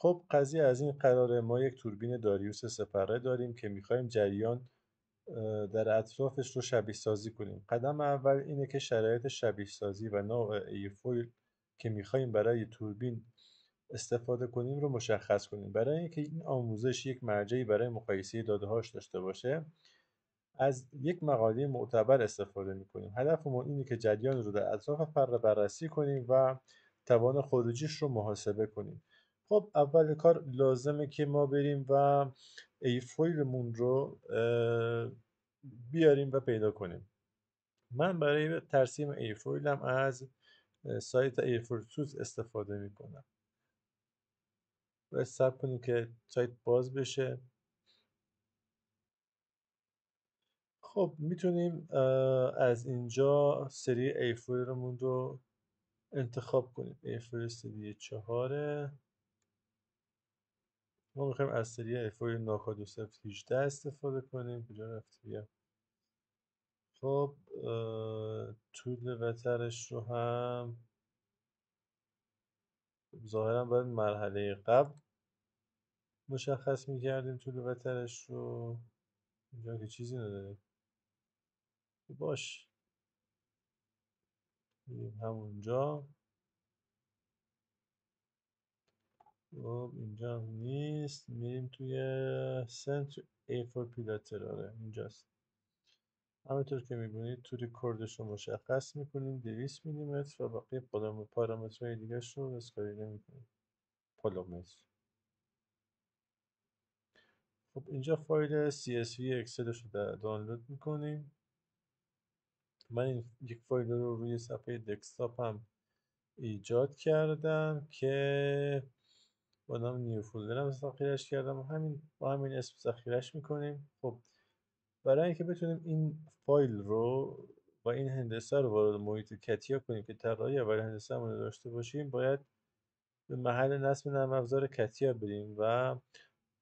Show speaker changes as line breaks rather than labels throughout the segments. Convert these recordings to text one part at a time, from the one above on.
خب قضیه از این قراره. ما یک توربین داریوس سه‌پره داریم که میخوایم جریان در اطرافش رو شبیه سازی کنیم. قدم اول اینه که شرایط شبیه سازی و نوع ایرفویل که میخوایم برای توربین استفاده کنیم رو مشخص کنیم. برای اینکه این آموزش یک مرجعی برای مقایسه داده‌هاش داشته باشه، از یک مقاله معتبر استفاده میکنیم. هدفمون اینه که جریان رو در اطراف پره بررسی کنیم و توان خروجیش رو محاسبه کنیم. خب اول کار لازمه که ما بریم و ایرفویلمون رو بیاریم و پیدا کنیم. من برای ترسیم ایرفویلم از سایت ایرفویل توز استفاده میکنم. باید صبر کنیم که سایت باز بشه. خب میتونیم از اینجا سری ایرفویلمون رو انتخاب کنیم. ایرفویل سری 4. ما میخوایم از سری ایرفویل ناکا 2018 استفاده کنیم. کجا رفت بیا. خب طول وترش رو هم ظاهرا باید مرحله قبل مشخص میکردیم. طول وترش رو اینجا که چیزی نداره. باش میریم همونجا. خب اینجا هم نیست. میریم توی سنتر A4 پیلاتراره. اینجاست. همونطور که میبینید طول کردش رو مشخص میکنیم 200 میلیمتر و بقیه پارامترهای دیگه رو اسکایی نمیکنیم. پالومتر. خب اینجا فایل CSV اکسلش رو دانلود میکنیم. من این یک فایل رو روی صفحه دسکتاپ هم ایجاد کردم که با نام نیو فولدر هم ذخیرش کردم و با همین اسم ذخیرش میکنیم. خب برای اینکه بتونیم این فایل رو و این هندسه رو وارد محیط کتیا کنیم که طراحی اول هندسه رو داشته باشیم، باید به محل نصب نرم افزار کتیا بریم و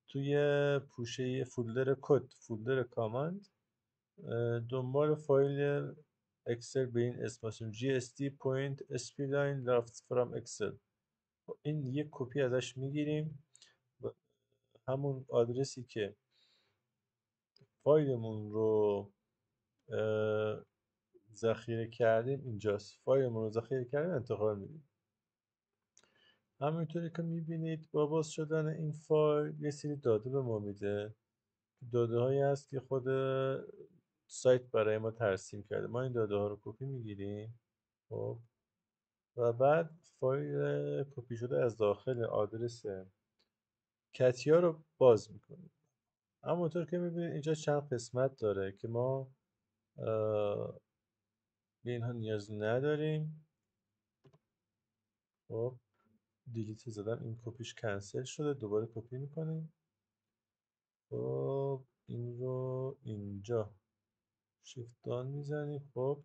توی پوشه فولدر کد، فولدر کاماند، دنبال فایل اکسل به این اسم باشیم gst.spline left from excel. این یک کپی ازش میگیریم و همون آدرسی که فایلمون رو ذخیره کردیم اینجاست. فایلمون رو ذخیره کردیم انتقال میدیم. همونطوری که میبینید با باز شدن این فایل یه سری داده به ما میده. داده هایی هست که خود سایت برای ما ترسیم کرده. ما این داده ها رو کپی میگیریم. خب و بعد فایل کپی شده از داخل آدرس کتیا رو باز میکنیم. همونطور که میبینید اینجا چند قسمت داره که ما به اینها نیاز نداریم. خب دیلیت زدم. این کپیش کنسل شده. دوباره کپی میکنیم. خب این رو اینجا شیفت دان میزنیم. خب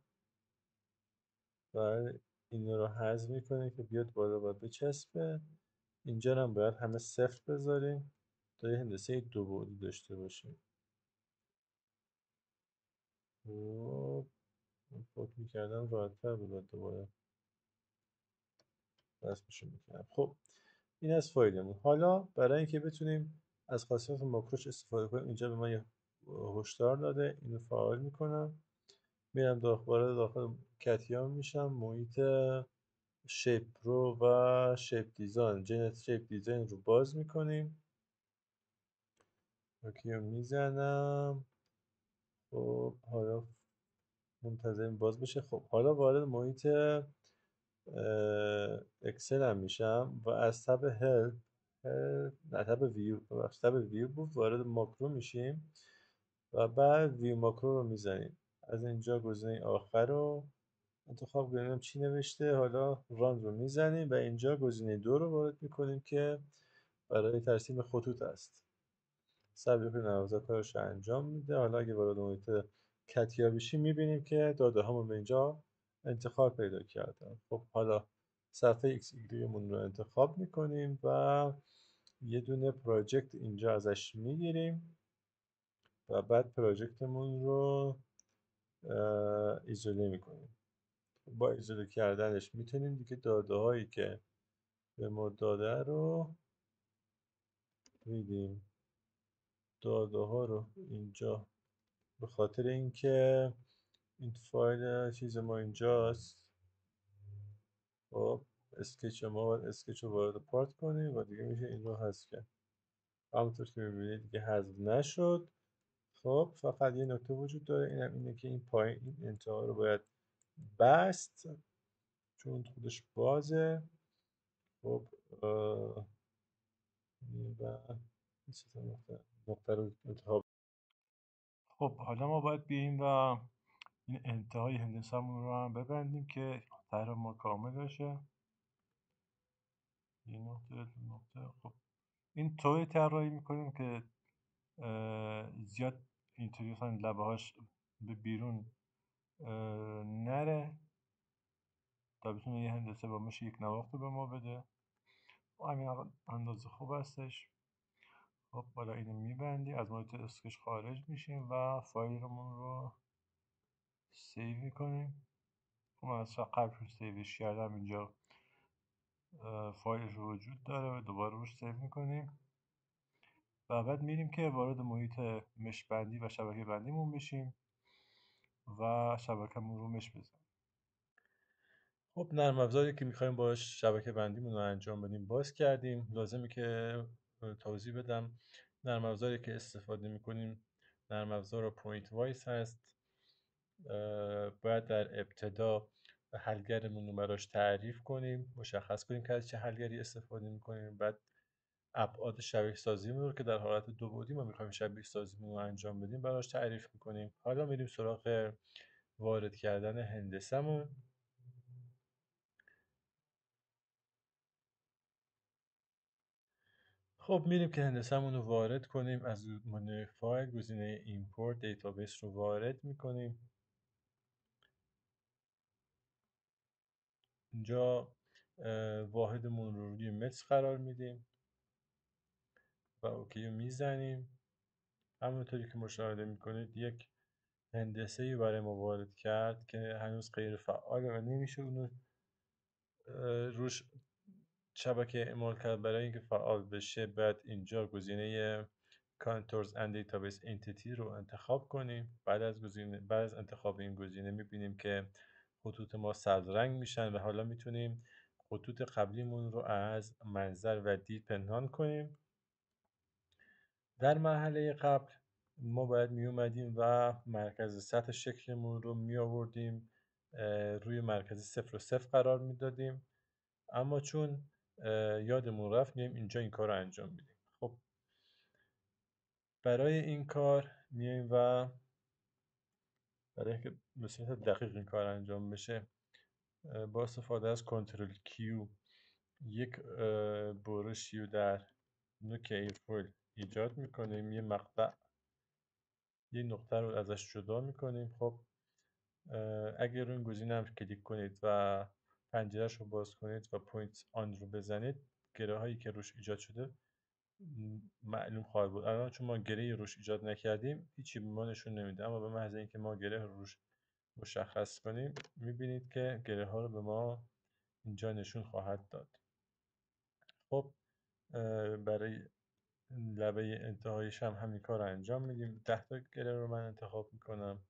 بعد این رو حذف میکنیم که بیاد بالا و بچسبه. اینجا هم باید همه صفر بذاریم تا یه هندسه دو بعدی داشته باشیم. خب فکر میکردم راحت‌تر بود دوباره رسمشو میکنم. خب این از فایلمون. حالا برای اینکه بتونیم از خاصیت ماکروش استفاده کنیم، اینجا به من یه هشدار داده. اینو فعال میکنم. میرم داخل کتیان میشم. محیط شیپ رو و شیپ دیزاین، جنت شیپ دیزاین رو باز میکنیم. اوکی رو میزنم. خب حالا منتظریم باز بشه. خب حالا وارد محیط اکسل هم میشم و از تب هلپ، نه تب ویو، تب ویو بود، وارد ماکرو میشیم و بعد ویو ماکرو رو میزنیم. از اینجا گزینه آخر رو انتخاب کنیم چی نوشته. حالا ران رو میزنیم و اینجا گزینه 2 رو وارد میکنیم که برای ترسیم خطوط است. صبر کنید نوازا کارش انجام میده. حالا اگه وارد محیط کتیا بشیم میبینیم که داده همون به اینجا انتخاب پیدا کردن. خب حالا صفحه ایکس ایگریمون رو انتخاب میکنیم و یه دونه پراجکت اینجا ازش میگیریم و بعد پراجکتمون رو ایزوله میکنیم. با ایزوله کردنش میتونیم دیگه داده هایی که به ما داده رو میدیم داده ها رو اینجا، به خاطر اینکه این فایل چیز ما اینجاست. خب اسکچ ما باید اسکچ رو وارد پارت کنیم و دیگه میشه این رو حذف کرد. همونطور که میبینید دیگه حذف نشد. خب فقط یه نکته وجود داره، اینم اینه که این پایین این انتها رو باید بست چون خودش بازه. خب و این سه تا نقطه رو انتخاب. خب حالا ما باید بیاییم و این انتهای هندسه‌مون رو هم ببندیم که طرح ما کامل بشه. این نقطه خب این طوری طراحی میکنیم که زیاد اینطوری مثلا لبه هاش به بیرون نره تا بتونه یه هندسه با مش یک نواخت رو به ما بده. و همین اندازه خوب هستش. خب حالا اینو میبندیم، از محیط اسکچ خارج میشیم و فایلمون رو سیو میکنیم. خب من از قبل سیوش کردم، اینجا فایلش وجود داره و دوباره روش سیو میکنیم و بعد میریم که وارد محیط مش بندی و شبکه بندیمون بشیم و شبکه‌مون رو مش بزنیم. خب نرم افزاری که میخوایم باش شبکه بندیمون رو انجام بدیم باز کردیم. لازمه که توضیح بدم نرم افزاری که استفاده میکنیم نرم افزار پوینت وایس هست. باید در ابتدا حلگرمون رو براش تعریف کنیم، مشخص کنیم که از چه حلگری استفاده میکنیم. بعد ابعاد شبیه سازیمون رو که در حالت دو بعدی ما میخوایم شبیه سازیمون رو انجام بدیم براش تعریف میکنیم. حالا میریم سراغ وارد کردن هندسه‌مون. خب میریم که هندسه‌مون رو وارد کنیم. از منوی فایل گزینه ایمپورت دیتابیس رو وارد میکنیم. اینجا واحدمون رو روی متر قرار میدیم و اوکی رو میزنیم. همونطوری که مشاهده میکنید یک هندسه‌ای برای ما وارد کرد که هنوز غیر فعاله و نمیشه اونو روش شبکه اعمال کرد. برای اینکه فعال بشه باید اینجا گزینه Contours and Database Entity رو انتخاب کنیم. بعد از انتخاب این گزینه میبینیم که خطوط ما سبز رنگ میشن و حالا میتونیم خطوط قبلیمون رو از منظر و دید پنهان کنیم. در مرحله قبل ما باید می اومدیم و مرکز سطح شکلمون رو می آوردیم روی مرکز 0 و 0 قرار می دادیم، اما چون یادمون رفت میایم اینجا این کار رو انجام میدیم. خب برای این کار میایم و برای اینکه به صورت دقیق این کار انجام بشه با استفاده از کنترل کیو یک برشی رو در نوک ایرفویل ایجاد میکنیم. یه نقطه رو ازش جدا میکنیم. خب اگر روی این گزینه هم کلیک کنید و پنجرهش رو باز کنید و پوینت آن رو بزنید، گره هایی که روش ایجاد شده معلوم خواهد بود. الان چون ما گره روش ایجاد نکردیم هیچی به ما نشون نمیده، اما به محض اینکه ما گره رو روش مشخص کنیم میبینید که گره ها رو به ما اینجا نشون خواهد داد. خب برای لبه انتهایش هم همین کار رو انجام میدیم. 10 تا گره رو من انتخاب میکنم،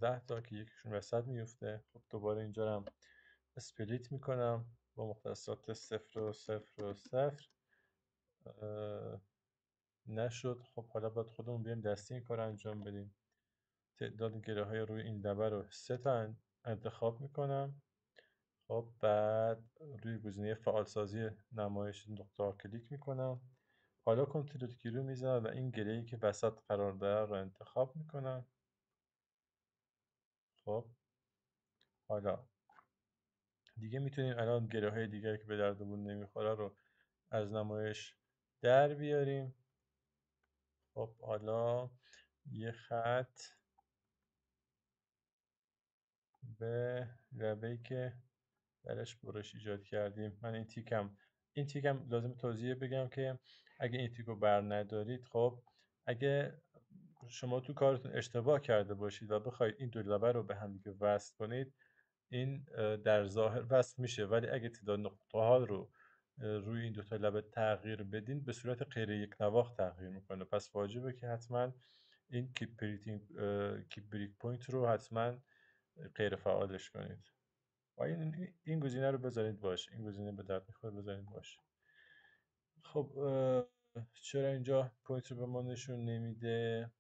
10 تا که یکیشون وسط میفته. خب دوباره اینجا رو هم اسپلیت میکنم با مختصات 0 و 0 و 0. نشد. خب حالا باید خودمون بیایم دستی این کار رو انجام بدیم. تعداد گره های روی این لبه رو 3 تا انتخاب میکنم. خب بعد روی گزینه فعالسازی نمایش نقطه ها کلیک میکنم. حالا کنترل کی رو میزنم و این گره‌ای که وسط قرار داره رو انتخاب میکنم. خب حالا دیگه میتونیم الان گره های دیگری که به دردمون نمیخوره رو از نمایش در بیاریم. خب حالا یه خط به لبه‌ای که درش برش ایجاد کردیم. من این تیکم لازم توضیح بگم که اگه این تیکو بر ندارید، خب اگه شما تو کارتون اشتباه کرده باشید و بخواید این دو لبه رو به هم دیگه وصل کنید، این در ظاهر وصل میشه، ولی اگه تعداد نقطه ها رو روی این دوتا لبه تغییر بدین به صورت غیر یک نواخت تغییر میکنه. پس واجبه که حتما این کیپ بریک پوینت رو حتما غیر فعالش کنید و این گزینه رو بذارید باشه. این گزینه به درد میخوره، بذارید باشه. خب چرا اینجا پوینت رو به ما نشون نمیده؟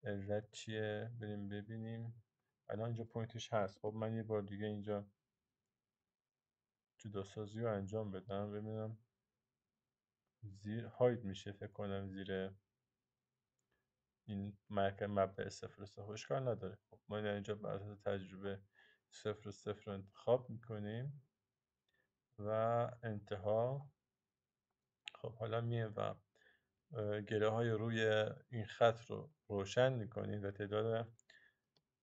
علت چیه؟ بریم ببینیم. الان اینجا پوینتش هست. خب من یه بار دیگه اینجا جداسازی رو انجام بدم ببینم. زیر هاید میشه فکر کنم، زیر این مرکز مبدأ 0 و 0 اشکال نداره. خب ما اینجا بر اساس تجربه 0 و 0 رو انتخاب میکنیم و انتها. خب حالا میایم و گره های روی این خط رو روشن میکنیم و تعداد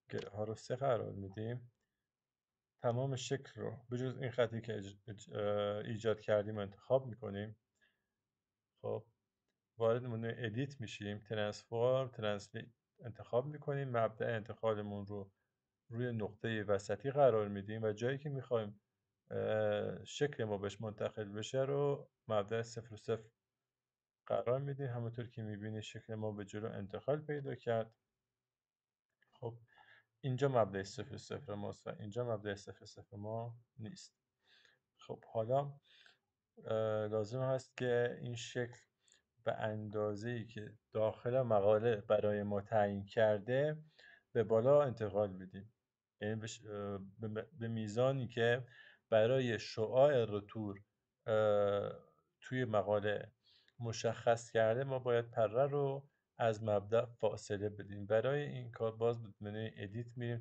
گره ها رو 3 قرار میدیم. تمام شکل رو به جز این خطی که ایجاد کردیم انتخاب میکنیم. خب وارد منوی ادیت میشیم، ترانسفورم ترنسلیت انتخاب میکنیم، مبدأ انتقالمون رو روی نقطه وسطی قرار میدیم و جایی که میخوایم شکل ما بهش منتقل بشه رو مبدأ 0 و 0 قرار میدیم. همونطور که میبینید شکل ما به جلو انتقال پیدا کرد. خب اینجا مبدأ 0 و 0 ماست و اینجا مبدأ 0 و 0 ما نیست. خب حالا لازم هست که این شکل به اندازه‌ای که داخل مقاله برای ما تعیین کرده به بالا انتقال بدیم، یعنی به میزانی که برای شعاع رتور توی مقاله مشخص کرده ما باید پره رو از مبدأ فاصله بدیم. برای این کار باز به منوی ادیت میریم،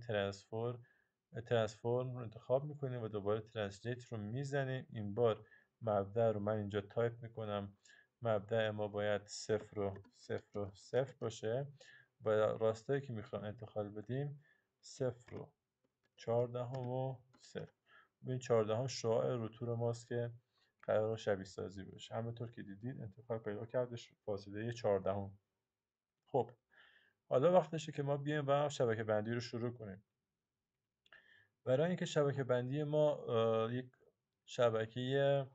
ترانسفورم رو انتخاب میکنیم و دوباره ترنسلیت رو میزنیم. این بار مبدأ رو من اینجا تایپ میکنم. مبدأ ما باید 0 و 0 باشه و راستایی که میخوام انتقال بدیم 0 و 14 این 14 شعاع رتور ماست که قرار شبیه سازی بشه. همونطور که دیدید انتقال پیدا کردش فاصله 14. خب حالا وقتشه که ما بیایم و شبکه بندی رو شروع کنیم. برای اینکه شبکه بندی ما یک شبکه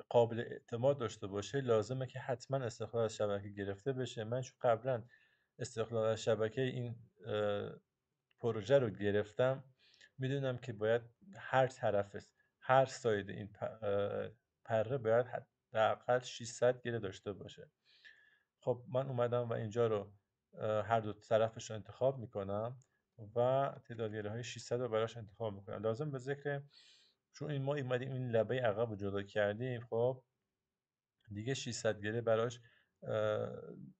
قابل اعتماد داشته باشه لازمه که حتما استقلال از شبکه گرفته بشه. من چون قبلا استقلال از شبکه این پروژه رو گرفتم میدونم که باید هر طرف هر ساید این پره باید حداقل 600 گره داشته باشه. خب من اومدم و اینجا رو هر دو طرفش رو انتخاب میکنم و تعداد گره های 600 رو براش انتخاب میکنم. لازم به ذکر چون ما اومدیم این لبه عقب رو جدا کردیم، خب دیگه 600 گره براش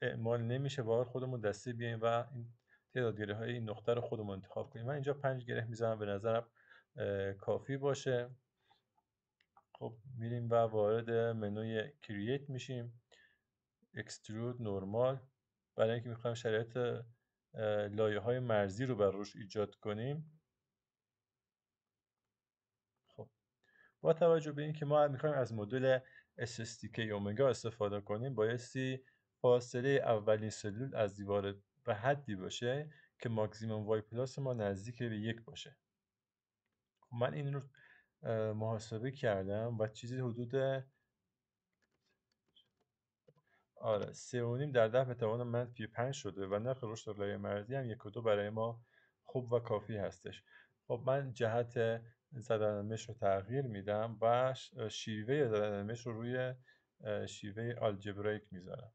اعمال نمیشه. باید خودمون دستی بیایم و این تعداد گره های این نقطه رو خودمون انتخاب کنیم. من اینجا 5 گره میزنم، به نظرم کافی باشه. خب میریم و وارد منوی کرییت میشیم، اکسترود نورمال، برای اینکه میخوایم شرایط لایه های مرزی رو بر روش ایجاد کنیم. خب با توجه به اینکه ما میخوایم از مدل SSTK اومگا استفاده کنیم بایستی فاصله اولین سلول از دیوار به حدی باشه که ماکسیمم وای پلاس ما نزدیک به 1 باشه. خب من این رو محاسبه کردم و چیزی حدود 3.5 در 10 به توان -5 شده و نرخ رشد لایه مرزی هم 1 و 2 برای ما خوب و کافی هستش. خب من جهت زدن مش رو تغییر میدم و شیوه زدن مش رو روی شیوه آلجبرایک میذارم.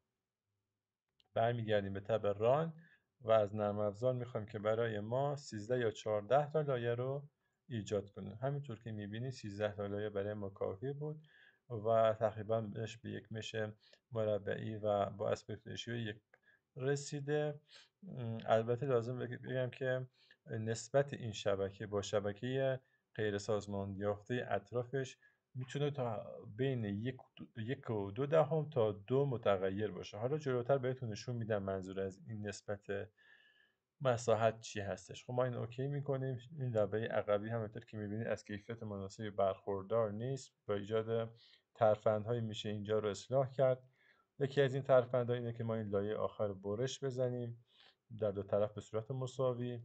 برمیگردیم به تب ران و از نرم افزار میخوایم که برای ما 13 یا 14 تا لایه رو ایجاد کنه. همینطور که میبینید 13 تا لایه برای ما کافی بود و تقریبا بهش به یک مش مربعی و با اسپکت ریشیو 1 رسیده. البته لازم بگم که نسبت این شبکه با شبکه غیر سازمان یافته اطرافش میتونه تا بین 1.2 تا 2 متغیر باشه. حالا جلوتر بهتون نشون میدم منظور از این نسبت مساحت چی هستش. خب ما این اوکی میکنیم. این لبه عقبی همونطور که میبینید از کیفیت مناسبی برخوردار نیست. با ایجاد ترفندهایی میشه اینجا رو اصلاح کرد. یکی از این ترفندها اینه که ما این لایه آخر رو برش بزنیم در دو طرف به صورت مساوی.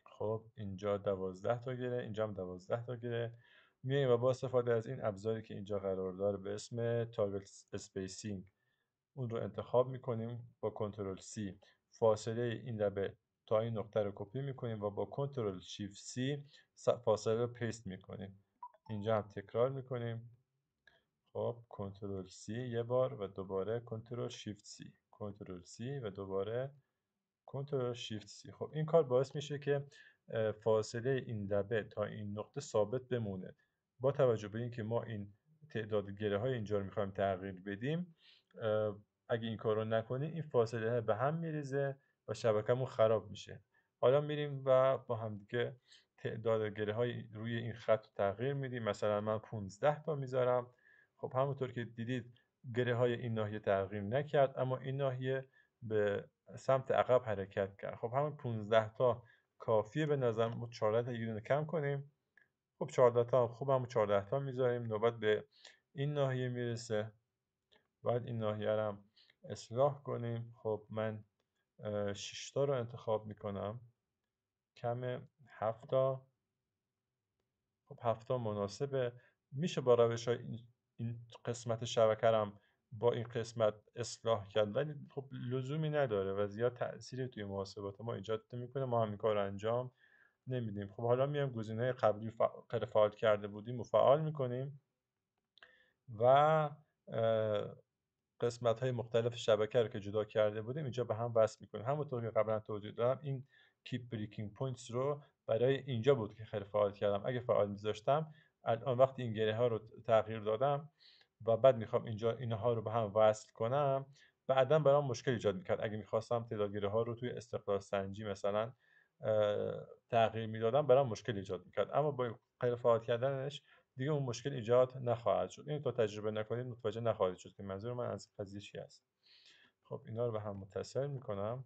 خب اینجا 12 تا گره، اینجا هم 12 تا گره میایم و با استفاده از این ابزاری که اینجا قرار داره به اسم تاگل اسپیسینگ اون رو انتخاب میکنیم. با کنترل C فاصله این لبه تا این نقطه رو کپی میکنیم و با کنترل شیفت C فاصله رو پیست میکنیم. اینجا هم تکرار میکنیم. خب کنترل C یه بار و دوباره کنترل شیفت C، کنترل C و دوباره کنترل شیفت C. خب این کار باعث میشه که فاصله این لبه تا این نقطه ثابت بمونه. با توجه به اینکه ما این تعداد گره های اینجا رو میخوایم تغییر بدیم، اگه این کار رو نکنیم این فاصله به هم میریزه و شبکمون خراب میشه. حالا میریم و با هم دیگه تعداد گره های روی این خط رو تغییر میدیم. مثلا من 15 تا میذارم. خب همونطور که دیدید گره های این ناحیه تغییر نکرد، اما این ناحیه به سمت عقب حرکت کرد. خب همون 15 تا کافیه به نظرم. 14 تا یه دونه کم کنیم. خب 14 تا خوب، همون 14 تا میذاریم. نوبت به این ناحیه میرسه. باید این ناحیه رو هم اصلاح کنیم. خب من 6 تا رو انتخاب میکنم. کم 7 تا. خب 7 تا مناسبه. میشه با روش های این قسمت شبکه رو هم با این قسمت اصلاح کرد، ولی خب لزومی نداره و زیاد تأثیری توی محاسبات ما ایجاد نمیکنه. ما هم این کار رو انجام نمیدیم. خب حالا میایم گزینه قبلی غیر فعال کرده بودیم و فعال میکنیم و قسمت های مختلف شبکه رو که جدا کرده بودیم اینجا به هم وصل میکنیم. همونطور که قبلا توضیح دادم این Keep Breaking Points رو برای اینجا بود که خیلی فعال کردم. اگه فعال میذاشتم الان وقتی این گره ها رو تغییر دادم و بعد میخوام اینجا اینها رو به هم وصل کنم، بعدا برام مشکل ایجاد میکرد. اگه میخواستم تعداد گره ها رو توی استقلال سنجی مثلا تغییر میدادم، برام مشکل ایجاد میکرد. اما با غیر فعال کردنش دیگه اون مشکل ایجاد نخواهد شد. این تا تجربه نکنید متوجه نخواهید شد که منظور من از قضیه چی است. خب اینا رو به هم متصل میکنم.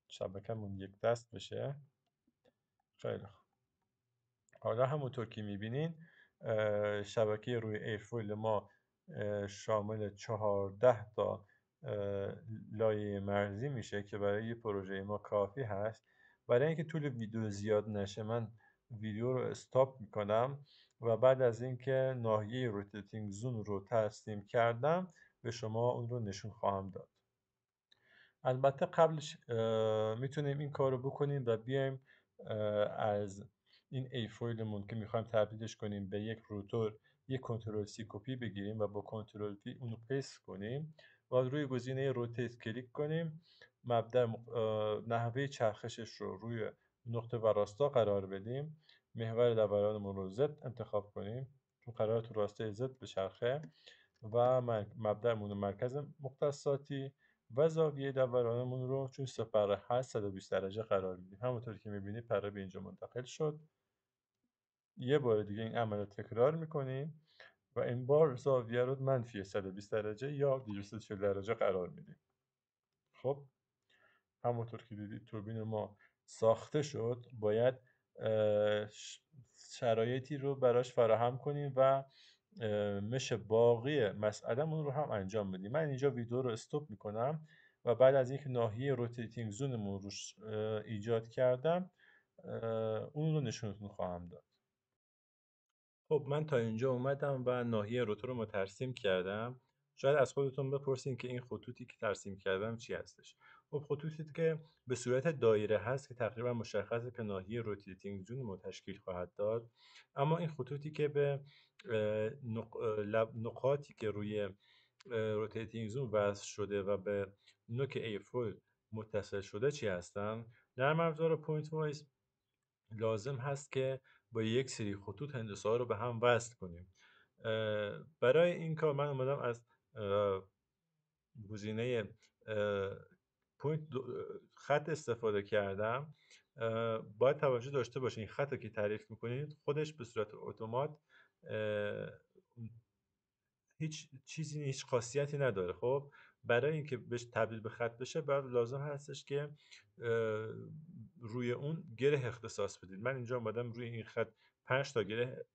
شبکمون یک دست بشه. خیلی خوب. حالا همونطور که میبینین شبکه روی ایرفویل ما شامل 14 تا لایه مرزی میشه که برای یه پروژه ما کافی هست. برای اینکه طول ویدیو زیاد نشه من ویدیو رو استاپ میکنم و بعد از اینکه ناحیه روتیتینگ زون رو ترسیم کردم به شما اون رو نشون خواهم داد. البته قبلش میتونیم این کار رو بکنیم و بیایم از این ایفویلمون که میخوایم تبدیلش کنیم به یک روتور یک کنترل سی کپی بگیریم و با کنترل وی اونو پیست کنیم و روی گزینه روتیت کلیک کنیم. مبدأ نحوه چرخشش رو روی نقطه و راستا قرار بدیم. محور دورانمون رو زد انتخاب کنیم چون قرار تو راسته زد به چرخه و مبدأمون مرکز مختصاتی و زاویه دورانمون رو چون 0.8 120 درجه قرار میدیم. همونطور که میبینید پره به اینجا منتقل شد. یه بار دیگه این عمل رو تکرار میکنیم و این بار زاویه رو منفی 120 درجه یا 240 درجه قرار میدیم. خب همونطور که دیدید توربین ما ساخته شد. باید شرایطی رو براش فراهم کنیم و مش باقی مسئله‌مون رو هم انجام بدیم. من اینجا ویدیو رو استاپ میکنم و بعد از اینکه ناحیه روتیتینگ زونمون رو ایجاد کردم اون رو نشونتون خواهم داد. خب من تا اینجا اومدم و ناحیه روتور رو ترسیم کردم. شاید از خودتون بپرسین که این خطوطی که ترسیم کردم چی هستش. خب خطوطی که به صورت دایره هست که تقریبا مشخصه که ناحیه روتیتینگ زون رو تشکیل خواهد داد. اما این خطوطی که به نقاطی که روی روتیتینگ زون وصل شده و به نوک ایفول متصل شده چی هستن؟ نرم افزار پوینت وایز لازم هست که با یک سری خطوط هندسه ها رو به هم وصل کنیم. برای این کار من اومدم از گزینه پوینت خط استفاده کردم. باید توجه داشته باشین این خط رو که تعریف میکنید خودش به صورت اتومات هیچ چیزی هیچ خاصیتی نداره. خب برای اینکه بهش تبدیل به خط بشه بعد لازم هستش که روی اون گره اختصاص بدید. من اینجا اومدم روی این خط 5 تا گره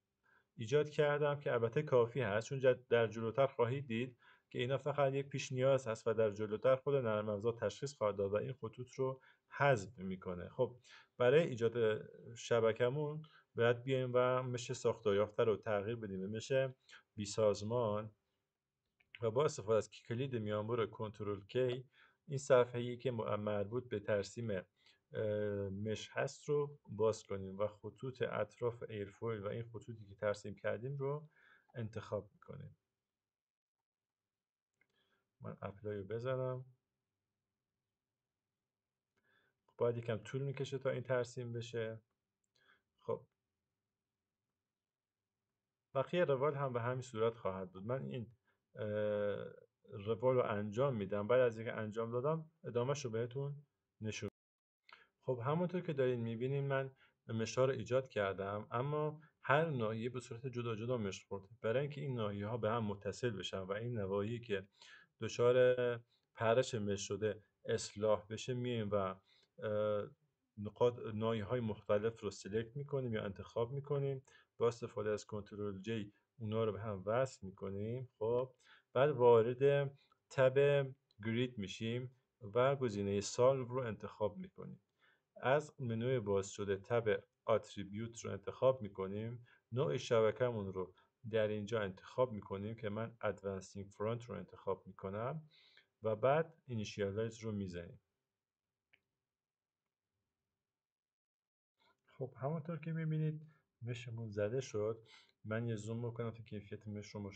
ایجاد کردم که البته کافی هست چون در جلوتر خواهید دید که اینا فقط یک پیش نیاز هست و در جلوتر خود نرم افزار تشخیص خواهد داد و این خطوط رو حذف میکنه. خب برای ایجاد شبکمون باید بیایم و مش ساختار یافته رو تغییر بدیم به مش بی سازمان و با استفاده از کلید میانبر کنترل کی این صفحه‌ای که مربوط به ترسیم مش هست رو باز کنیم و خطوط اطراف ایرفویل و این خطوطی که ترسیم کردیم رو انتخاب میکنیم. من اپلای رو بزنم. باید یکم طول میکشه تا این ترسیم بشه. خب بقیه روال هم به همین صورت خواهد بود. من این روال رو انجام میدم، بعد از اینکه انجام دادم ادامهش رو بهتون نشون. خب همونطور که دارین میبینین من مش‌ها رو ایجاد کردم، اما هر ناحیه به صورت جدا جدا مشت خورده. برای اینکه این ناحیه ها به هم متصل بشن و این نواحی که دچار پرش مشت شده اصلاح بشه، میایم و نقاط ناحیه های مختلف رو سلکت میکنیم یا انتخاب میکنیم، با استفاده از کنترل جی اونا رو به هم وصل میکنیم. خب بعد وارد تب گرید میشیم و گزینه سالو رو انتخاب میکنیم. از منوی باز شده تب اتریبیوت رو انتخاب میکنیم. نوع شبکمون رو در اینجا انتخاب میکنیم که من ادوانسینگ فرانت رو انتخاب میکنم و بعد اینیشیالایز رو میزنیم. خب همونطور که میبینید مشمون زده شد. من یه زوم بکنم تا کیفیت مش رو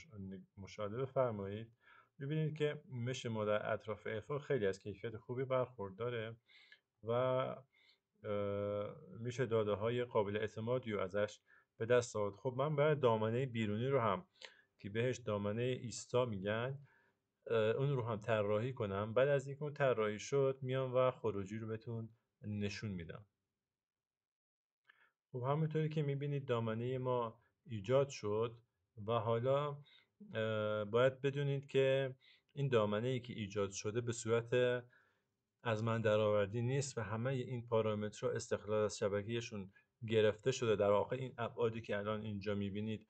مشاهده بفرمایید. ببینید که مش ما در اطراف ایرفویل خیلی از کیفیت خوبی برخورداره و میشه داده های قابل اعتمادی رو ازش به دست آورد. خب من باید دامنه بیرونی رو هم که بهش دامنه ایستا میگن اون رو هم طراحی کنم. بعد از اینکه اون طراحی شد میام و خروجی رو بهتون نشون میدم. خب همونطوری که میبینید دامنه ما ایجاد شد و حالا باید بدونید که این دامنه ای که ایجاد شده به صورت از من درآوردی نیست و همه این پارامترها استقلال از شبکهشون گرفته شده. در واقع این ابعادی که الان اینجا میبینید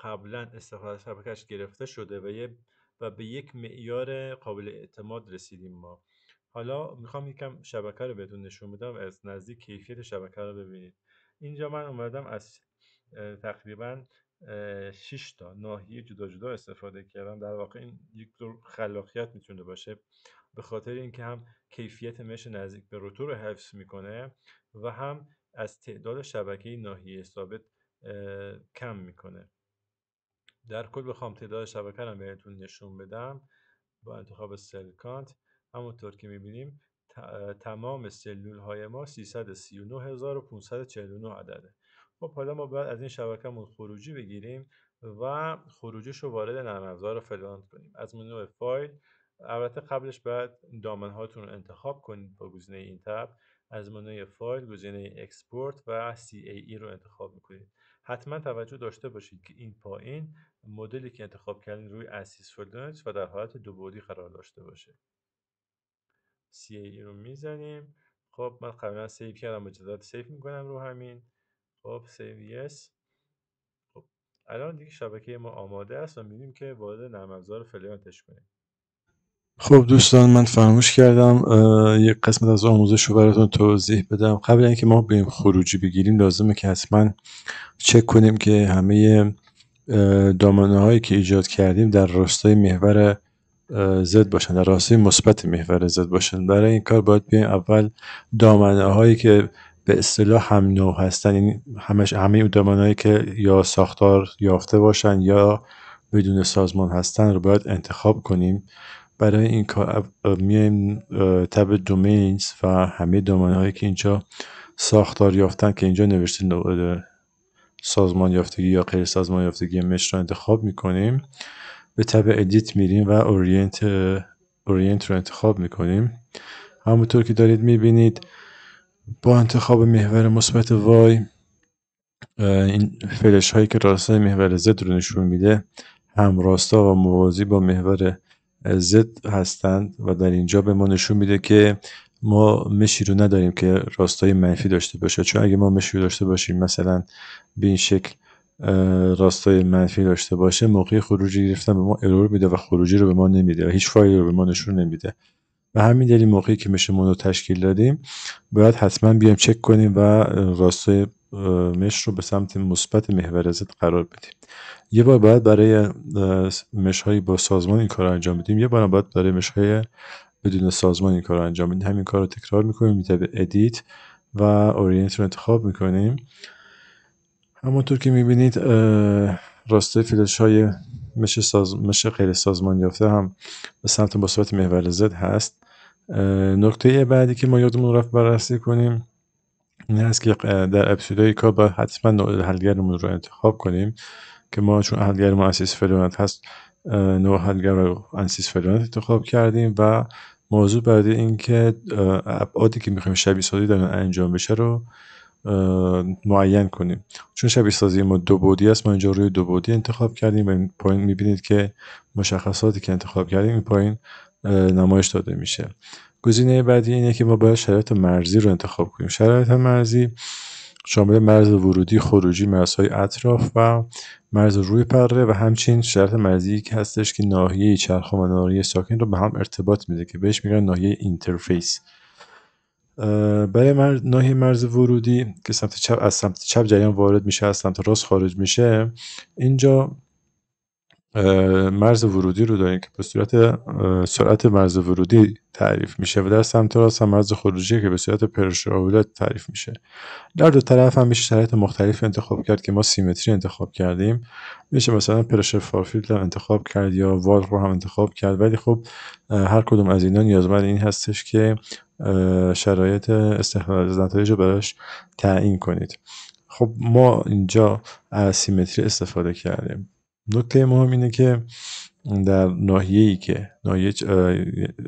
قبلا استقلال از شبکهش گرفته شده و به یک معیار قابل اعتماد رسیدیم ما. حالا میخوام یکم شبکه رو بهتون نشون بدم و از نزدیک کیفیت شبکه رو ببینید. اینجا من اومدم از تقریبا 6 تا ناحیه جدا جدا استفاده کردم. در واقع این یک جور خلاقیت میتونه باشه، به خاطر اینکه هم کیفیت مش نزدیک به روتور رو حفظ میکنه و هم از تعداد شبکه ناحیه ثابت کم میکنه. در کل بخوام تعداد شبکه رو بهتون نشون بدم با انتخاب سل کانت، همونطور که میبینیم تمام سلول های ما 339549 عدده. خب حالا ما باید از این شبکه‌مون خروجی بگیریم و خروجیش رو وارد نرم افزار فلانت کنیم. از منو فایل، البته قبلش باید دامنه هاتون رو انتخاب کنید با گزینه این تب. از منوی فایل گزینه اکسپورت و CAE رو انتخاب میکنید. حتما توجه داشته باشید که این پایین مدلی که انتخاب کردین روی اسیس فولدرنت و در حالت دو بعدی قرار داشته باشه. CAE رو میزنیم. خب من قبلا سیو کردم، اجازه سیو میکنم رو همین. خب سیو یس. خب الان دیگه شبکه ما آماده است و می‌بینیم که وارد نرم افزار فلانتش کنیم.
خب دوستان، من فراموش کردم یک قسمت از آموزش رو براتون توضیح بدم. قبل اینکه ما بریم خروجی بگیریم لازمه که حتما چک کنیم که همه دامنه هایی که ایجاد کردیم در راستای محور زد باشن، در راستای مثبت محور زد باشن. برای این کار باید بیایم اول دامنه هایی که به اصطلاح هم نوع هستن، یعنی همه دامنه هایی که یا ساختار یافته باشن یا بدون سازمان هستن رو باید انتخاب کنیم. برای این کار میایم تب دومینز و همه دامنه هایی که اینجا ساختار یافتن که اینجا نوشته سازمان یافتگی یا غیر سازمان یافتگی مش رو انتخاب میکنیم. به تب ادیت میریم و اورینت رو انتخاب میکنیم. همونطور که دارید میبینید با انتخاب محور مثبت وای این فلش هایی که راستای محور زد رو نشون میده هم راستا و موازی با محور زد هستند و در اینجا به ما نشون میده که ما مشی رو نداریم که راستای منفی داشته باشه، چون اگه ما مشی رو داشته باشیم مثلا به این شکل راستای منفی داشته باشه، موقع خروجی گرفتن به ما ارور میده و خروجی رو به ما نمیده و هیچ فایلی رو به ما نشون نمیده. و همین دلیل موقعی که مشمون رو تشکیل دادیم باید حتما بیایم چک کنیم و راستای مش رو به سمت مثبت محور Z قرار بدیم. یه بار باید برای مش هایی با سازمان این کار رو انجام بدیم، یه بار باید برای مش های بدون سازمان این کار رو انجام بدیم. همین کار رو تکرار میکنیم، میتونیم ادیت و اورینت رو انتخاب میکنیم. همونطور که میبینید راسته فلش های مش غیر سازمان یافته هم به سمت مثبت محور Z هست. نکته بعدی که ما یادمون رفت بررسی کنیم این هست که در ابتدای کار باید حتما نوع حلگرمون رو انتخاب کنیم که ما چون حلگرمون انسیس فلورنت هست نوع حلگر رو انسیس فلورنت انتخاب کردیم و موضوع بعد این که ابعادی که میخوایم شبیه سازی در انجام بشه رو معین کنیم. چون شبیه سازی ما دو بعدی است، ما اینجا روی دو بعدی انتخاب کردیم و این پایین میبینید که مشخصاتی که انتخاب کردیم این پایین نمایش داده میشه. گزینه بعدی اینه که ما باید شرایط مرزی رو انتخاب کنیم. شرایط مرزی شامل مرز ورودی، خروجی، مرزهای اطراف و مرز روی پره و همچنین شرایط مرزی که هستش که ناحیه چرخ و ناحیه ساکن رو به هم ارتباط میده که بهش میگن ناحیه اینترفیس. برای ناحیه مرز ورودی که سمت چپ از سمت چپ جریان وارد میشه، از سمت راست خارج میشه، اینجا مرز ورودی رو داریم که به صورت سرعت مرز ورودی تعریف میشه و در سمت راست هم مرز خروجی که به صورت پرشر تعریف میشه. در دو طرف هم میشه شرایط مختلف انتخاب کرد که ما سیمتری انتخاب کردیم. میشه مثلا پرشر فارفیلد هم انتخاب کرد یا وال رو هم انتخاب کرد، ولی خب هر کدوم از اینا نیازمند این هستش که شرایط استخراج از نتایج رو براش تعیین کنید. خب ما اینجا از سیمتری استفاده کردیم. نکته مهم اینه که در ناحیه‌ای که ناحیه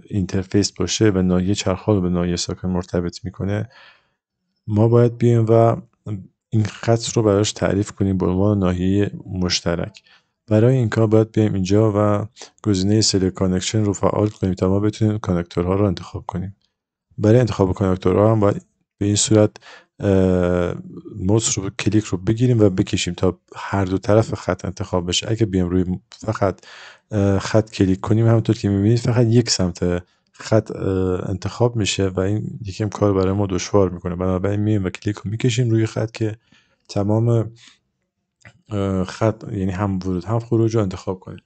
اینترفیس باشه و ناحیه چرخ‌ها رو به ناحیه ساکن مرتبط میکنه، ما باید بیایم و این خط رو براش تعریف کنیم به عنوان ناحیه مشترک. برای این کار باید بیایم اینجا و گزینه سلکت کانکشن رو فعال کنیم تا ما بتونیم کانکتورها رو انتخاب کنیم. برای انتخاب کانکتورها هم باید به این صورت موس رو کلیک رو بگیریم و بکشیم تا هر دو طرف خط انتخاب بشه. اگه بیایم روی فقط خط کلیک کنیم، همونطور که میبینید فقط یک سمت خط انتخاب میشه و این یکم کار برای ما دشوار میکنه. بنابراین میایم و کلیک رو میکشیم روی خط که تمام خط، یعنی هم ورود هم خروج رو انتخاب کنیم.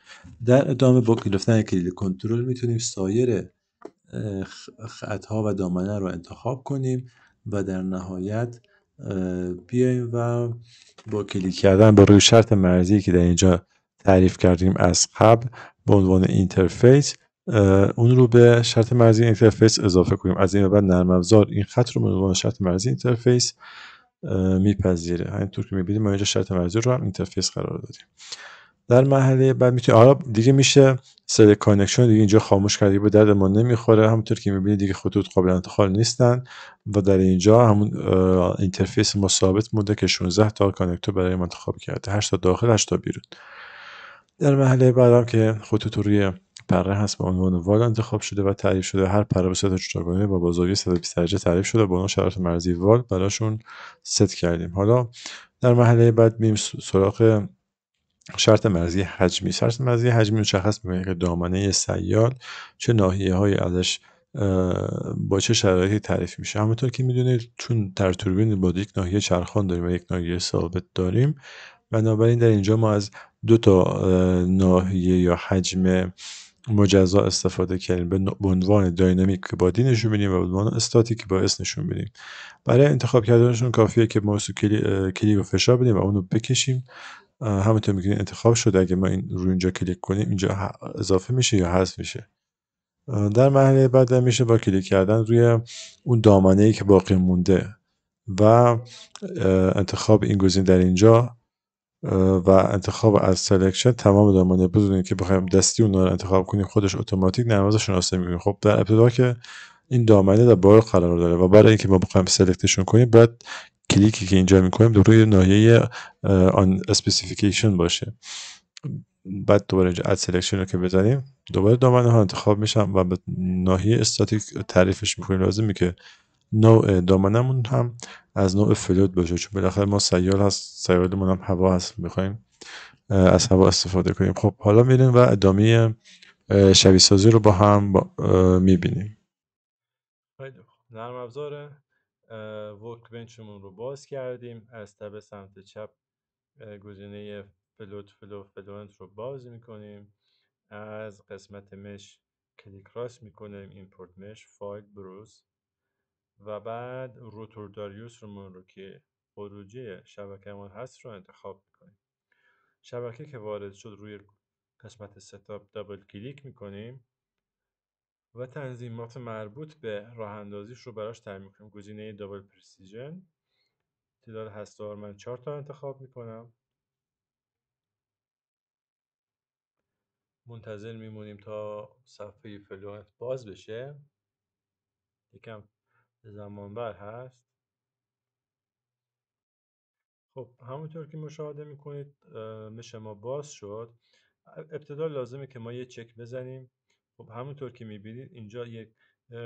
در ادامه با گرفتن کلید کنترل میتونیم سایر خطها و دامنه رو انتخاب کنیم و در نهایت بیایم و با کلیک کردن بر روی شرط مرزی که در اینجا تعریف کردیم از قبل به عنوان اینترفیس، اون رو به شرط مرزی اینترفیس اضافه کنیم. از این به بعد نرم افزار این خط رو به عنوان شرط مرزی اینترفیس میپذیره. همینطور که میبینیم ما اینجا شرط مرزی رو هم اینترفیس قرار دادیم. در مرحله بعد میتونیم حالا دیگه میشه سلکت کانکشن دیگه اینجا خاموش کردیم، به درد ما نمیخوره. همونطور که میبینید دیگه خطوط قابل انتقال نیستن و در اینجا همون اینترفیس ما ثابت مونده که 16 تا کانکتور برای ما انتخاب کرده، 8 تا داخل 8 تا بیرون. در مرحله بعد هم که خطوط روی پره هست به عنوان وال انتخاب شده و تعریف شده، هر پره به صورت چهارگانه و با زاویه 120 درجه تعریف شده، با اون شرایط مرزی وال براشون ست کردیم. حالا در مرحله بعد میریم سراغ شرط مرزی حجمی. شرط مرزی حجمی مشخص می‌کنه که دامنه سیال چه ناحیه‌هایی ازش با چه شرایطی تعریف میشه. همونطور که میدونید چون در توربین با یک ناحیه چرخان داریم و یک ناحیه ثابت داریم، بنابراین در اینجا ما از دو تا ناحیه یا حجم مجزا استفاده کردیم، به عنوان داینامیک که با دی نشون بدیم و به عنوان استاتیک که با اس نشون بدیم. برای انتخاب کردنشون کافیه که ماوس کلیک رو فشار بدیم و اونو بکشیم. همونطور می‌بینید انتخاب شده. اگه ما این رو اینجا کلیک کنیم اینجا اضافه میشه یا حذف میشه. در مرحله بعد میشه با کلیک کردن روی اون دامنه‌ای که باقی مونده و انتخاب این گزینه در اینجا و انتخاب از سلکشن تمام دامنه بدون که بخوایم دستی اون رو انتخاب کنیم، خودش اتوماتیک نرم افزار شناسایی می‌کنه. خب در ابتدا که این دامنه در بالا قرار داره و برای اینکه ما بخوایم سلکتشون کنیم باید کلیکی که اینجا می‌کنیم روی ناحیه آن اسپسیفیکیشن باشه. بعد دوباره اینجا اد سلکشن رو که بزنیم دوباره دامنه ها انتخاب میشن و به ناحیه استاتیک تعریفش می‌کنیم. لازمه که نوع دامنمون هم از نوع فلوید باشه، چون بالاخره ما سیال هست، سیالمون هم هوا هست، میخوایم از هوا استفاده کنیم. خب حالا میریم و ادامه شبیه سازی رو با هم میبینیم.
نرم افزار ورکبنچمون رو باز کردیم. از تب سمت چپ گزینه فلوئنت رو باز میکنیم. از قسمت مش کلیک راست میکنیم، ایمپورت مش، فایل، بروز، و بعد روتور داریوس رو که خروجی شبکه‌مون هست رو انتخاب میکنیم. شبکه که وارد شد روی قسمت ستاپ دابل کلیک میکنیم و تنظیمات مربوط به راه اندازیش رو براش تعیین میکنیم. گزینه دابل پرسیژن، تعداد هسته‌ها من 4 تا انتخاب میکنم. منتظر میمونیم تا صفحه فلوئنت باز بشه. یکم زمان بر هست. خب همونطور که مشاهده میکنید مش ما باز شد. ابتدا لازمه که ما یه چک بزنیم. خب همونطور که میبینید اینجا یک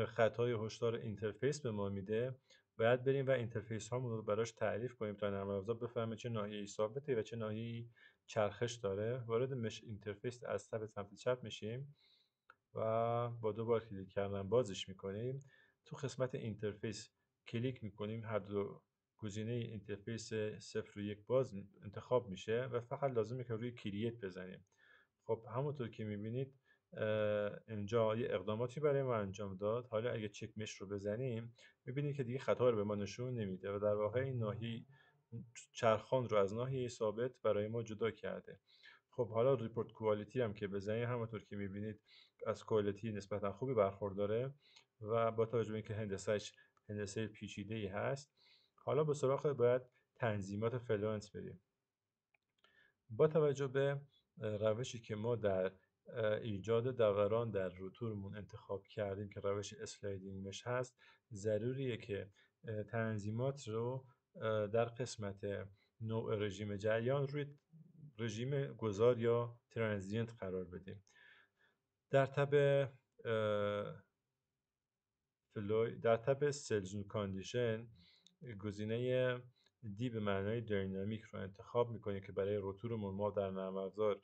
خطای هشدار اینترفیس به ما میده. باید بریم و اینترفیس هامون رو براش تعریف کنیم تا نرم افزار بفهمه چه ناحیه‌ای ثابته و چه ناحیه‌ای چرخش داره. وارد مش اینترفیس از تب سمت چپ میشیم و با دو بار کلیک کردن بازش میکنیم. تو قسمت اینترفیس کلیک میکنیم، هر دو گزینه اینترفیس 0 و 1 باز انتخاب میشه و فقط لازمه که روی کرییت بزنیم. خب همونطور که میبینید اینجا یه اقداماتی برای ما انجام داد. حالا اگه چک مش رو بزنیم میبینید که دیگه خطا رو به ما نشون نمیده و در واقع این ناحیه چرخان رو از ناحیه ثابت برای ما جدا کرده. خب حالا ریپورت کوالیتی هم که بزنیم، همونطور که میبینید از کوالیتی نسبتا خوبی برخورداره و با توجه به اینکه هندسه پیچیده‌ای هست. حالا به سراغ باید تنظیمات فلوئنت بریم. با توجه به روشی که ما در ایجاد دوران در روتورمون انتخاب کردیم که روش اسلایدینگ مش هست، ضروریه که تنظیمات رو در قسمت نوع رژیم جریان روی رژیم گذار یا ترانزینت قرار بدیم. در تب سلزون کاندیشن گزینه دی به معنای داینامیک رو انتخاب میکنیم که برای روتورمون ما در نرم افزار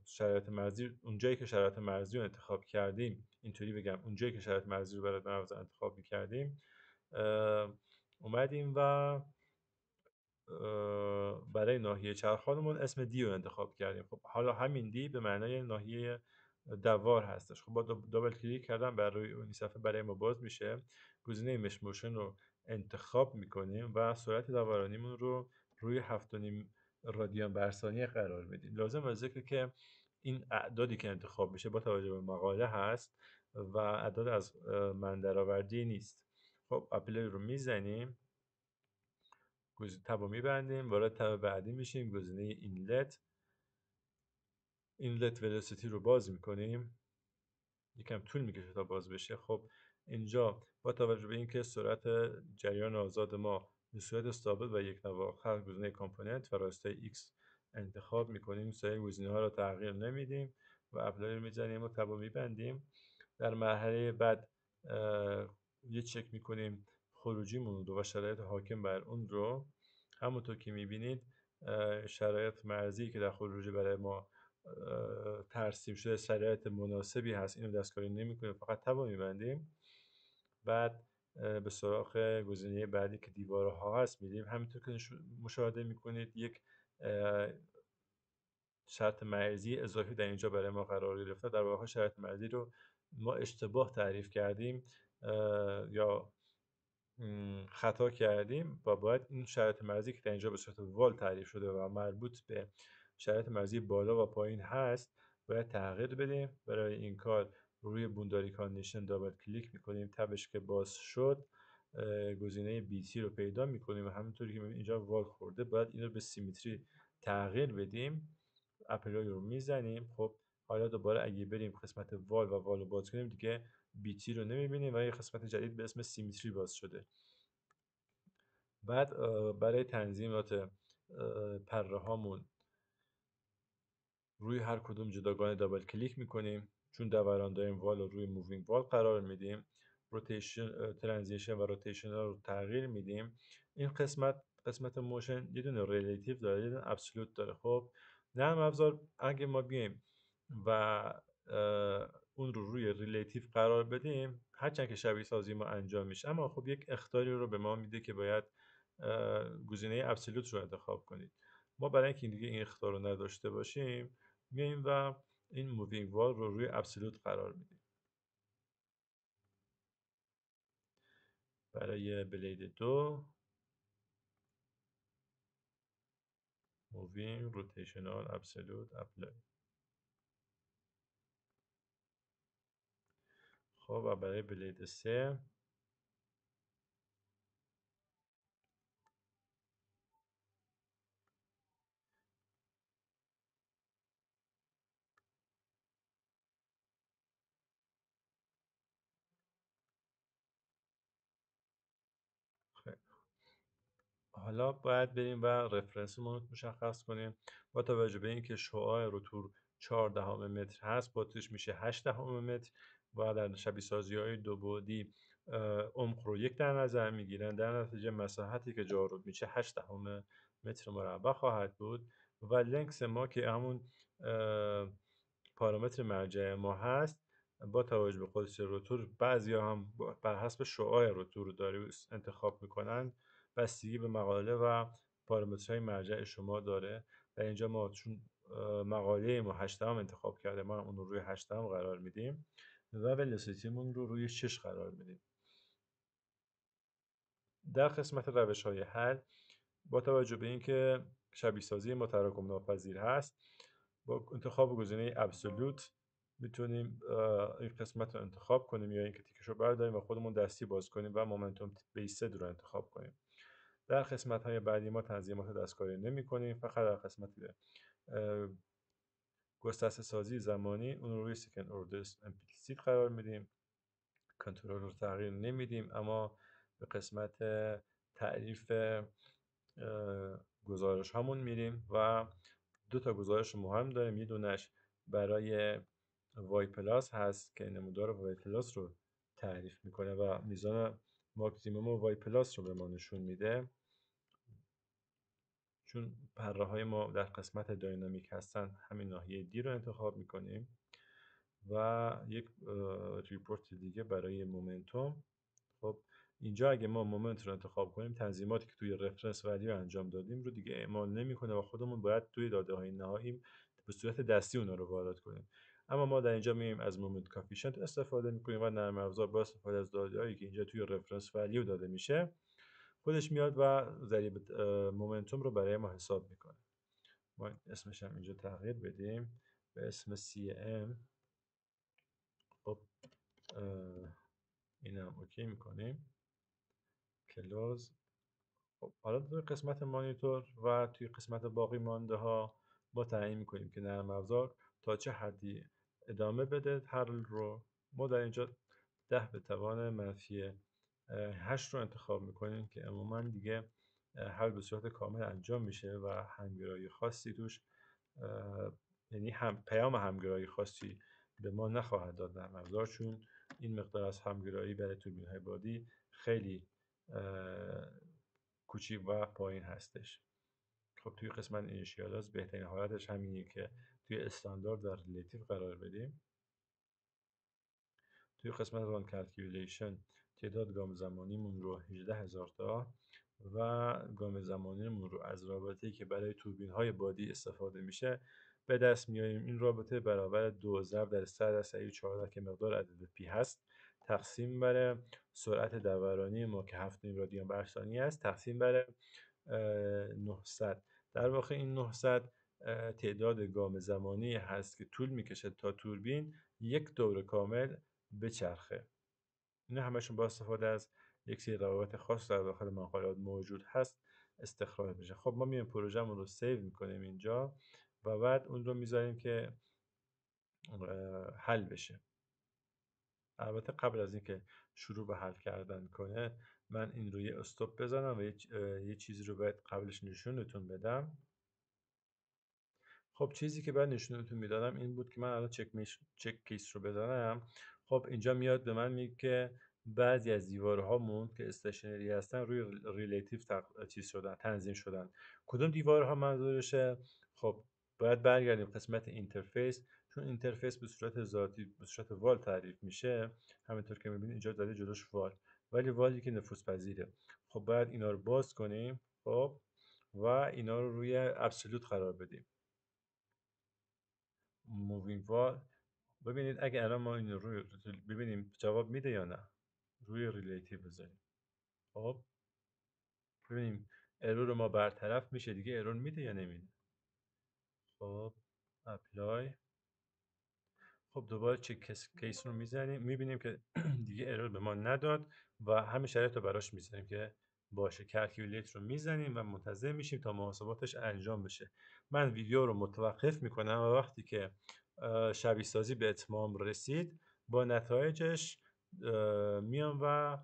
شرایط مرزی، اونجایی که شرایط مرزی رو انتخاب کردیم، اینطوری بگم، اونجایی که شرایط مرزی رو برای نرم افزار انتخاب میکردیم اومدیم و برای ناحیه چرخانمون اسم دی رو انتخاب کردیم. خب حالا همین دی به معنای ناحیه دوار هستش. خب با دابل کلیک کردن بر روی اون صفحه برای ما باز میشه. گزینه مش موشن رو انتخاب میکنیم و سرعت دورانیمون رو روی 7.5 رادیان بر ثانیه قرار میدیم. لازم به ذکر که این اعدادی که انتخاب میشه با توجه به مقاله هست و اعداد از من درآوردی نیست. خب اپلای رو میزنیم، تب رو میبندیم، وارد تب بعدی میشیم. گزینه اینلت ولوسیتی رو باز میکنیم. یکم طول میکشه تا باز بشه. خب اینجا با توجه به اینکه سرعت جریان آزاد ما به صورت ثابت و یک نواخت، گزینه کامپوننت و راستای X انتخاب میکنیم. سایر گزینه ها رو تغییر نمیدیم و اپلای رو میزنیم و تب رو میبندیم. در مرحله بعد یه چک میکنیم خروجیمون رو و شرایط حاکم بر اون رو. همونطور که میبینید شرایط مرزی که در خروجی برای ما ترسیم شده شرایط مناسبی هست. اینو دستکاری نمی‌کنیم، فقط تب میبندیم. بعد به سراغ گزینه بعدی که دیوارها هست میریم. همینطور که مشاهده میکنید یک شرط مرزی اضافی در اینجا برای ما قرار گرفته. در واقع شرط مرزی رو ما اشتباه تعریف کردیم یا خطا کردیم و باید این شرط مرزی که در اینجا به صورت وال تعریف شده و مربوط به شرط مرزی بالا و پایین هست باید تغییر بدیم. برای این کار روی بونداری کاندیشن دابل کلیک میکنیم. تبش که باز شد گزینه بیتی رو پیدا میکنیم و همونطوری که اینجا وال خورده باید این رو به سیمتری تغییر بدیم. اپلای رو میزنیم. خب حالا دوباره اگه بریم قسمت وال و وال رو باز کنیم دیگه بیتی رو نمیبینیم و یه قسمت جدید به اسم سیمتری باز شده. بعد برای تنظیمات پره هامون روی هر کدوم جداگانه دابل کلیک میکنیم. چون دوران داریم وال رو روی مووینگ وال قرار میدیم. روتیشن، ترانزیشن و روتیشن رو تغییر میدیم. این قسمت موشن یه دونه ریلیتیو داره، یه دونه ابسولوت داره. خب نرم افزار اگه ما بیایم و اون رو روی ریلیتیو قرار بدیم، هرچند که شبیه سازی ما انجام میشه، اما خب یک اخطاری رو به ما میده که باید گزینه ابسولوت رو انتخاب کنید. ما برای اینکه دیگه این اخطار رو نداشته باشیم میایم و این مووینگ وال رو روی ابسولوت قرار میدیم. برای بلید 2 مووینگ روتیشنال ابسولوت اپلای. خب و برای بلید 3 حالا باید بریم و رفرنسمون رو مشخص کنیم. با توجه به اینکه شعاع روتور 4 متر هست، باتریش میشه 8 متر و در شبیه سازی های دو بعدی عمق رو 1 در نظر میگیرن. در نتیجه مساحتی که جارو میشه 8 متر مربع خواهد بود و لنگس ما که همون پارامتر مرجع ما هست، با توجه به خودش روتور بعضیا هم بر حسب شعاع روتور رو داریوس انتخاب میکنن، بستگی به مقاله و پارامترهای مرجع شما داره. و اینجا ما چون مقاله ما 8 انتخاب کرده، ما اون رو روی 8 قرار میدیم و ولوسیتیمون رو روی 6 قرار میدیم. در قسمت روش‌های حل، با توجه به اینکه شبیه سازی ما تراکم ناپذیر هست، با انتخاب گزینه ابسولوت میتونیم این قسمت رو انتخاب کنیم یا اینکه تیکش رو برداریم و خودمون دستی باز کنیم و مومنتوم بیسد رو انتخاب کنیم. در قسمت‌های بعدی ما تنظیمات دستکاری نمی‌کنیم، فقط در قسمت گسترده سازی زمانی اون رو روی سکند اوردر امپلیسیت قرار میدیم. کنترل رو تغییر نمیدیم، اما به قسمت تعریف گزارش همون میریم و 2 تا گزارش مهم داریم. یه دونش برای وای پلاس هست که نمودار وای پلاس رو تعریف میکنه و میزان ماکسیموم وای پلاس رو به ما نشون میده. چون پره های ما در قسمت داینامیک هستن، همین ناحیه دی رو انتخاب میکنیم و یک ریپورت دیگه برای مومنتوم. خب اینجا اگه ما مومنت رو انتخاب کنیم، تنظیماتی که توی رفرنس ولیو انجام دادیم رو دیگه اعمال نمیکنه و خودمون باید توی داده های نهایی به صورت دستی اونا رو وارد کنیم. اما ما در اینجا میایم از مومنت کافیشنت استفاده میکنیم و نرم افزار با استفاده از داده هایی که اینجا توی رفرنس ولیو داده میشه، خودش میاد و ضریب مومنتوم رو برای ما حساب میکنه. ما اسمش هم اینجا تغییر بدیم به اسم CM. خب این هم اوکی میکنیم، کلوز. خب حالا توی قسمت مانیتور و توی قسمت باقی مانده ها ما تعیین میکنیم که نرم افزار تا چه حدی ادامه بده حل رو. ما در اینجا 10 به توان منفی 8 رو انتخاب میکنیم که عموما دیگه حل به صورت کامل انجام میشه و همگرایی خاصی توش، یعنی پیام همگرایی خاصی به ما نخواهد داد نرم افزار، چون این مقدار از همگرایی برای توربین های بادی خیلی کوچیک و پایین هستش. خب توی قسمت اینیشیالاز بهترین حالتش همینه که توی استاندارد و ریلیتیو قرار بدیم. توی قسمت ران کلکیولیشن تعداد گام زمانیمون رو 18000 تا و گام زمانیمون رو از رابطه‌ای که برای توربین های بادی استفاده میشه به دست میاریم. این رابطه برابر 2 ضرب در 100/14 که مقدار عدد پی هست، تقسیم بر سرعت دورانی ما که 7 رادیان بر ثانیه است، تقسیم بر 900. در واقع این 900 تعداد گام زمانی هست که طول میکشه تا توربین یک دور کامل بچرخه. اینا همشون با استفاده از یک سری روابط خاص در داخل مقالات موجود هست استخراج میشه. خب ما میایم پروژه‌مون رو سیو میکنیم اینجا و بعد اون رو میذاریم که حل بشه. البته قبل از اینکه شروع به حل کردن کنه، من این رو یه استاپ بزنم و یه چیزی رو باید قبلش نشونتون بدم. خب چیزی که بعد نشونتون میدادم این بود که من الان چک کیس رو بزنم. خب اینجا میاد به من میگه که بعضی از دیوارهامون که استیشنری هستن روی ریلیتیو چیز شدن، تنظیم شدن. کدوم دیوارها منظورشه؟ خب باید برگردیم قسمت اینترفیس، چون اینترفیس به صورت ذاتی به صورت وال تعریف میشه. همینطور که میبینید اینجا زده جلوش وال، ولی والی که نفوذ پذیره. خب باید اینا رو باز کنیم، خب، و اینا رو روی ابسولوت قرار بدیم. مووینگ وال، ببینید اگه الان ما این رو روی ببینیم جواب میده یا نه. روی ریلیتیو بذاریم، خب ببینیم ارور ما برطرف میشه دیگه، ارور میده یا نمیده. خب اپلای، خب دوباره چک کیس رو میزنیم، میبینیم که دیگه ارور به ما نداد و همین شرایط رو براش میزنیم که باشه. کلکیولیت رو میزنیم و منتظر میشیم تا محاسباتش انجام بشه. من ویدیو رو متوقف میکنم و وقتی که شبیه سازی به اتمام رسید با نتایجش میام و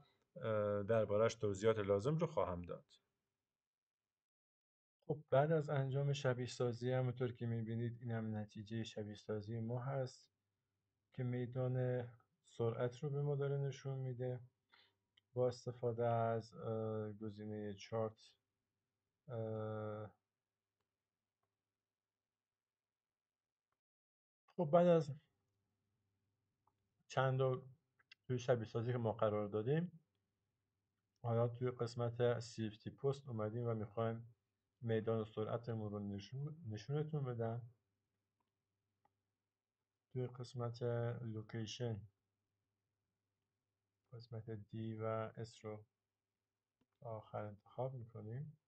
دربارش توضیحات لازم رو خواهم داد. خب بعد از انجام شبیه سازی، همونطور که میبینید این هم نتیجه شبیه سازی ما هست که میدان سرعت رو به ما داره نشون میده با استفاده از گزینه چارت. خب بعد از چند تا توی شبیه سازی که ما قرار دادیم، حالا توی قسمت CFT پست اومدیم و میخوایم میدان سرعتمون رو نشونتون بدم. توی قسمت لوکیشن قسمت D و S رو آخر انتخاب میکنیم.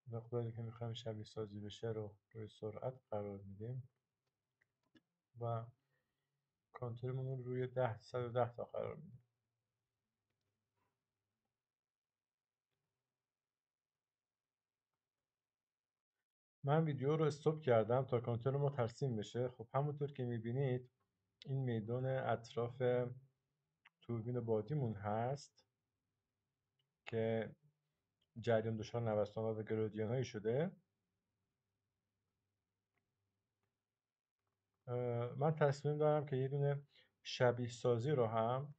مقداری که میخوایم شبیه سازی بشه رو روی سرعت قرار میدیم و کانتورمون رو روی 110 تا قرار میدیم. من ویدیو رو استاپ کردم تا کانتور ما ترسیم بشه. خب همونطور که میبینید این میدان اطراف توربین بادیمون هست که جریان دچار نوسانات و گرادیان هایی شده. من تصمیم دارم که یه دونه شبیه سازی رو هم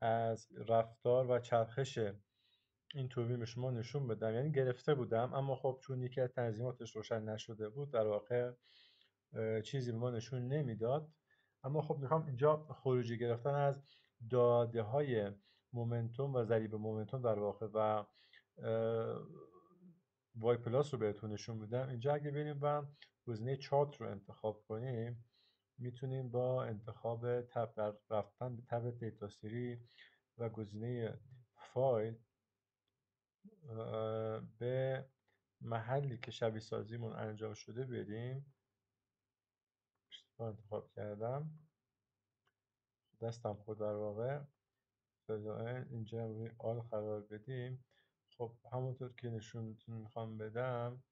از رفتار و چرخش این توربین به شما نشون بدم. یعنی گرفته بودم اما خب چون یکی از تنظیماتش روشن نشده بود در واقع چیزی به ما نشون نمیداد. اما خب میخوام اینجا خروجی گرفتن از داده های مومنتوم و ضریب مومنتوم در واقع و وای پلاس رو بهتون نشون میدم. اینجا اگه بریم و گزینه چارت رو انتخاب کنیم، میتونیم با انتخاب تب رفتن به تب دیتا سری و گزینه فایل به محلی که شبیه سازیمون انجام شده بریم. اشتباه انتخاب کردم، دستم خود در واقع. اینجا روی آل قرار بدیم. خب همونطور که نشونتون میخوام بدم،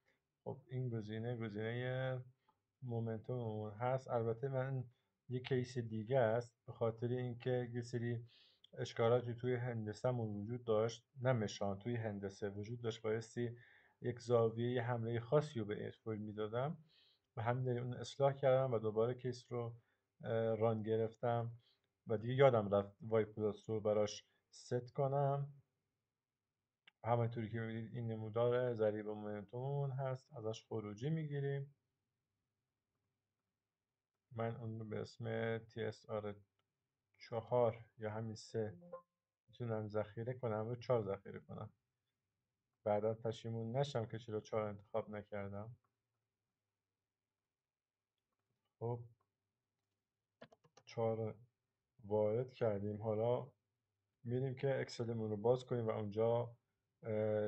خب این گزینه مومنتوممون هست. البته من یک کیس دیگه است به خاطر اینکه یه سری اشکالاتی توی هندسه‌مون وجود داشت، نه توی هندسه وجود داشت، بایستی یک زاویه حمله خاصی رو به ایرفویل میدادم و همین اون اصلاح کردم و دوباره کیس رو ران گرفتم و دیگه یادم رفت وای پلاس رو براش ست کنم. همونطوری که می‌بینید این نمودار ضریب مومنتوم هست، ازش خروجی میگیریم. من اون رو به اسم TSR 4 یا همین 3 میتونم ذخیره کنم و 4 ذخیره کنم. بعدا پشیمون نشم که چرا 4 انتخاب نکردم. خب 4 وارد کردیم. حالا میریم که اکسلمون رو باز کنیم و اونجا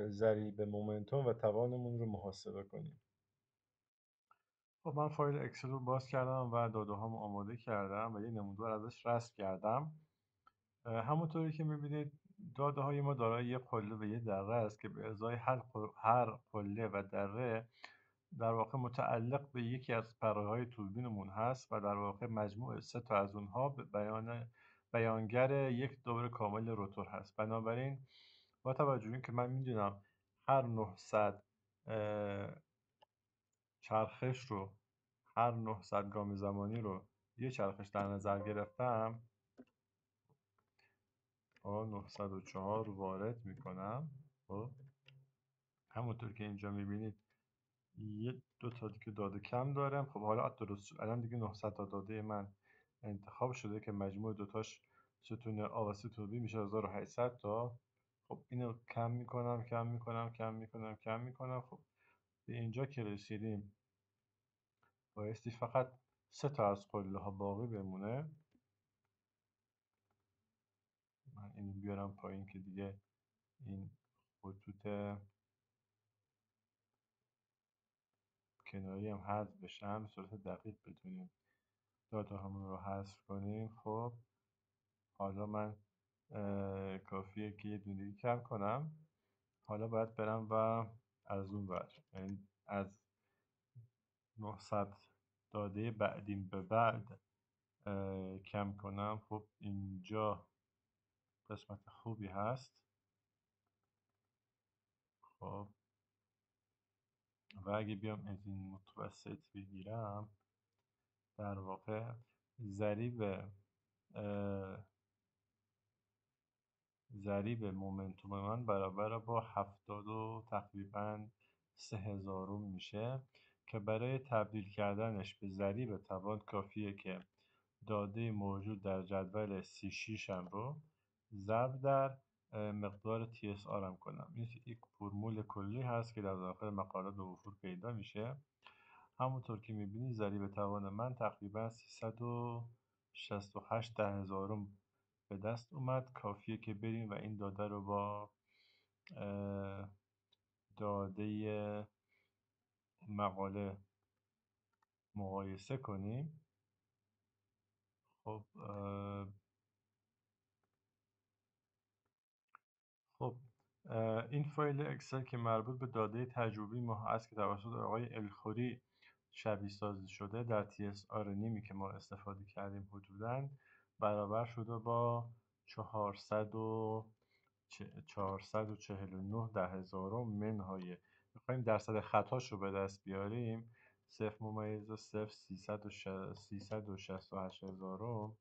ضریب مومنتوم و توانمون رو محاسبه کنیم. خب من فایل اکسل رو باز کردم و داده هامو آماده کردم و یه نمودار ازش رسم کردم. همونطوری که میبینید داده های ما دارای یه قله و یه دره است که به ازای هر قله و دره در واقع متعلق به یکی از پره های توربینمون هست و در واقع مجموع 3 تا از اونها به بیانگر یک دور کامل روتور هست. بنابراین با توجه به اینکه من میدونم هر 900 چرخش رو، هر 900 گام زمانی رو یه چرخش در نظر گرفتم، 904 رو وارد میکنم. خب همونطور که اینجا میبینید یه دو تا دیگه داده کم دارم. خب حالا درست شد. الان دیگه 900 تا داده من انتخاب شده که مجموع دوتاش ستون آ و ستون بی میشه 1800 تا. خب اینو کم میکنم کم میکنم کم میکنم کم میکنم. خب به اینجا که رسیدیم بایستی فقط 3 تا از قله ها باقی بمونه. من اینو بیارم پایین که دیگه این خطوط کناری هم حذف بشن، به صورت دقیق بتونیم داده همون رو حذف کنیم. خب حالا من کافیه که یه دونه کم کنم. حالا باید برم و از اون ور، یعنی از 900 داده بعدیم به بعد کم کنم. خب اینجا قسمت خوبی هست. خب و اگه بیام از این متوسط بگیرم، در واقع ضریب مومنتوم من برابر با 70 و تقریبا 3000 میشه که برای تبدیل کردنش به ضریب توان کافیه که داده موجود در جدول C6 هم رو ضرب در مقدار TSR هم کنم. این یک فرمول کلی هست که در داخل مقاله به وفور پیدا میشه. همونطور که میبینید ضریب توان من تقریبا 368 هزارم به دست اومد. کافیه که بریم و این داده رو با داده مقاله مقایسه کنیم. خب این فایل اکسل که مربوط به داده تجربی ما هست که توسط آقای الخوری شبیه سازی شده در TSR نیمی که ما استفاده کردیم حدوداً برابر شده با 449 هزارم منهای میخوایم درصد خطاش رو به دست بیاریم 0.0368 هزارم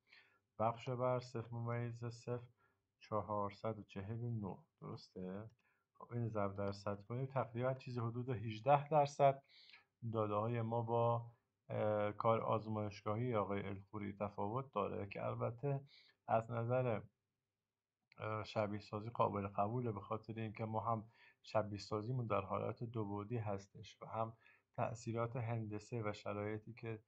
بخش بر 0.0449. درسته؟ خب این ضرب درصد کنیم تقریبا چیزی حدود 18% داده های ما با کار آزمایشگاهی آقای الخوری تفاوت داره که البته از نظر شبیه سازی قابل قبوله، به خاطر اینکه ما هم شبیه سازیمون در حالت دو بعدی هستش و هم تأثیرات هندسه و شرایطی که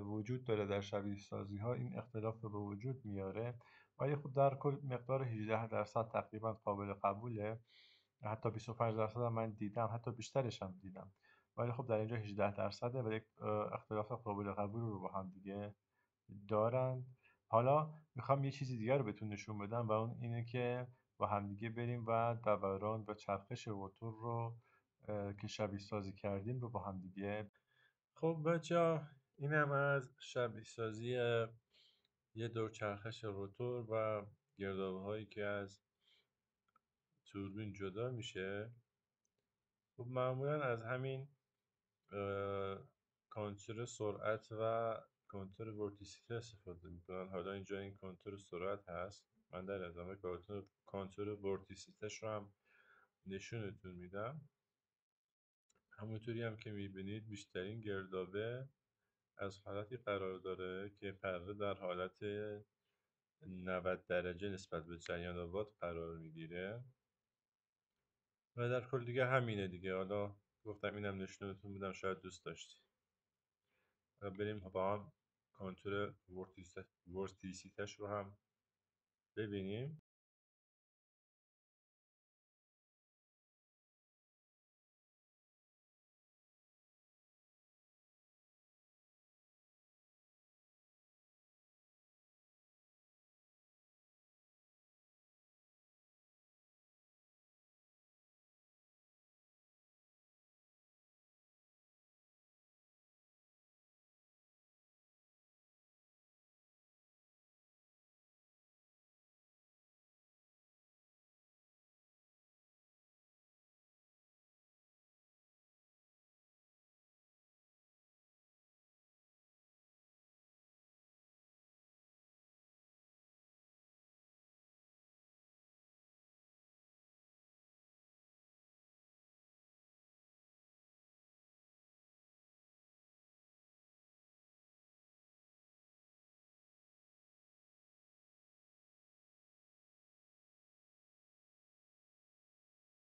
وجود داره در شبیه سازی ها این اختلاف رو به وجود میاره. ولی خب در کل مقدار 18% تقریبا قابل قبوله. حتی 25% هم من دیدم، حتی بیشترش هم دیدم، ولی خب در اینجا 18% و یک اختلاف قابل قبول رو با هم دیگه دارن. حالا میخوام یه چیزی دیگر رو بهتون نشون بدم و اون اینه که با همدیگه بریم و دوران و چرخش روتور رو که شبیه سازی کردیم رو با همدیگه. خب بچه اینم از شبیه سازی یه دور چرخش روتور و گردابه هایی که از توربین جدا میشه. خب معمولا از همین کانتور سرعت و کانتور ورتیسیته استفاده میکنن. حالا اینجا این کانتور سرعت هست، من در ادامه کانتور ورتیسیتش رو هم نشونتون میدم. همونطوری هم که میبینید بیشترین گردابه از حالتی قرار داره که پره در حالت 90 درجه نسبت به جریان وات قرار میگیره و در کل دیگه همینه دیگه. حالا گفتم اینم نشونتون میدم، شاید دوست داشتید. بریم با هم کانتور ورتیسیتش رو هم ببینیم.